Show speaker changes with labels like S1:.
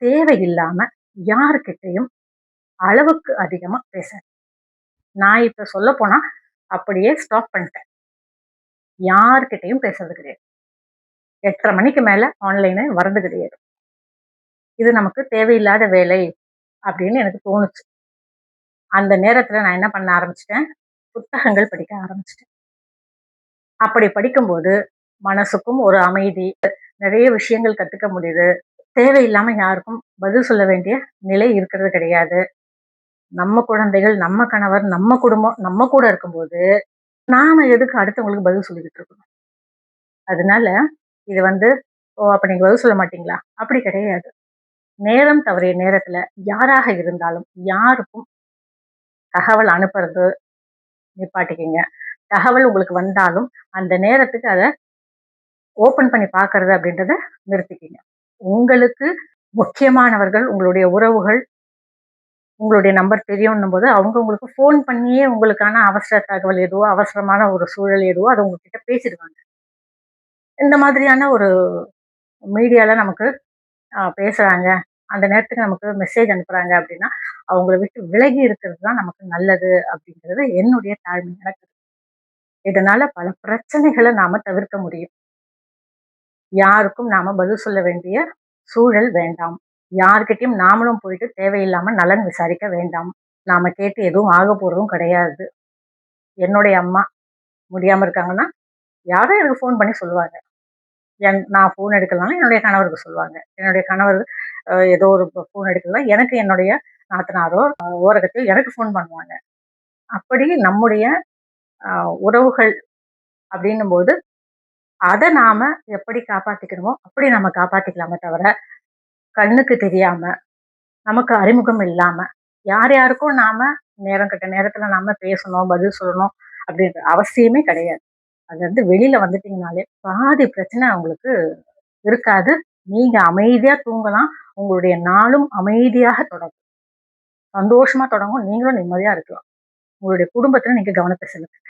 S1: தேவையில்லாம யாருக்கிட்டையும் அளவுக்கு அதிகமா பேசாது. நான் இப்ப சொல்லப்போனா அப்படியே ஸ்டாப் பண்ணிட்டேன். யார்கிட்டயும் பேசுறது கிடையாது. 8:30 மணிக்கு மேல ஆன்லைனு வர்றது கிடையாது. இது நமக்கு தேவையில்லாத வேலை அப்படின்னு எனக்கு தோணுச்சு. அந்த நேரத்துல நான் என்ன பண்ண ஆரம்பிச்சுட்டேன், புத்தகங்கள் படிக்க ஆரம்பிச்சுட்டேன். அப்படி படிக்கும்போது மனசுக்கும் ஒரு அமைதி, நிறைய விஷயங்கள் கத்துக்க முடியுது. தேவையில்லாம யாருக்கும் பதில் சொல்ல வேண்டிய நிலை இருக்கிறது கிடையாது. நம்ம குழந்தைகள், நம்ம கணவர், நம்ம குடும்பம், நம்ம கூட இருக்கும்போது, நாம எதுக்கு அடுத்தவங்களுக்கு பதில் சொல்லிக்கிட்டு இருக்கணும்? அதனால இது வந்து, "ஓ! அப்ப நீங்க பதில் சொல்ல மாட்டீங்களா?" அப்படி கிடையாது. நேரம் தவறிய நேரத்துல யாராக இருந்தாலும், யாருக்கும் தகவல் அனுப்புறது நிப்பாட்டிக்கங்க. தகவல் உங்களுக்கு வந்தாலும், அந்த நேரத்துக்கு அத ஓப்பன் பண்ணி பார்க்கறது அப்படின்றத நிறுத்திக்கங்க. உங்களுக்கு முக்கியமானவர்கள், உங்களுடைய உறவுகள், உங்களுடைய நம்பர் தெரியும்ன்னும்போது, அவங்க உங்களுக்கு ஃபோன் பண்ணியே உங்களுக்கான அவசர தகவல் எதுவோ, அவசரமான ஒரு சூழல் எதுவோ, அத உங்ககிட்ட பேசிடுவாங்க. இந்த மாதிரியான ஒரு மீடியால நமக்கு பேசுறாங்க. அந்த நேரத்துக்கு நமக்கு மெசேஜ் அனுப்புறாங்க அப்படின்னா, அவங்கள விட்டு விலகி இருக்கிறது தான் நமக்கு நல்லது அப்படிங்கிறது என்னுடைய தாழ்மையான கருத்து. இதனால பல பிரச்சனைகள நாம தவிர்க்க முடியும். யாருக்கும் நாம பதில் சொல்ல வேண்டிய சூழல் வேண்டாம். யார்கிட்டயும் நாமளும் போயிட்டு தேவையில்லாம நலன் விசாரிக்க வேண்டாம். நாம கேட்டு எதுவும் ஆகப் போறதும் கிடையாது. என்னுடைய அம்மா முடியாம இருக்காங்கன்னா, யாரோ எனக்கு ஃபோன் பண்ணி சொல்லுவாங்க. நான் ஃபோன் எடுக்கலனாலும் என்னுடைய கணவருக்கு சொல்லுவாங்க. என்னுடைய கணவர் ஏதோ ஒரு ஃபோன் எடுக்கலன்னா, எனக்கு என்னுடைய நாத்தனாரோ, ஓரகத்தியோ எனக்கு ஃபோன் பண்ணுவாங்க. அப்படி நம்முடைய அ உறவுகள் அப்படின்னும்போது, அத நாம எப்படி காப்பாத்திக்கணுமோ, அப்படி நம்ம காப்பாத்திக்கலாமே தவிர, கண்ணுக்கு தெரியாம, நமக்கு அறிமுகம் இல்லாம, யார் யாருக்கும் நாம நேரம் கெட்ட நேரத்துல நாம பேசணும், பதில் சொல்லணும் அப்படின்ற அவசியமே கிடையாது. அது வந்து வெளியில வந்துட்டீங்கனாலே, பாதி பிரச்சனை உங்களுக்கு இருக்காது. நீங்க அமைதியா தூங்கலாம். உங்களுடைய நாளும் அமைதியாக தொடங்கும். சந்தோஷமா தொடங்கும். நீங்களும் நிம்மதியா இருக்கலாம். உங்களுடைய குடும்பத்துல நீங்க கவனத்த செலுத்துங்க.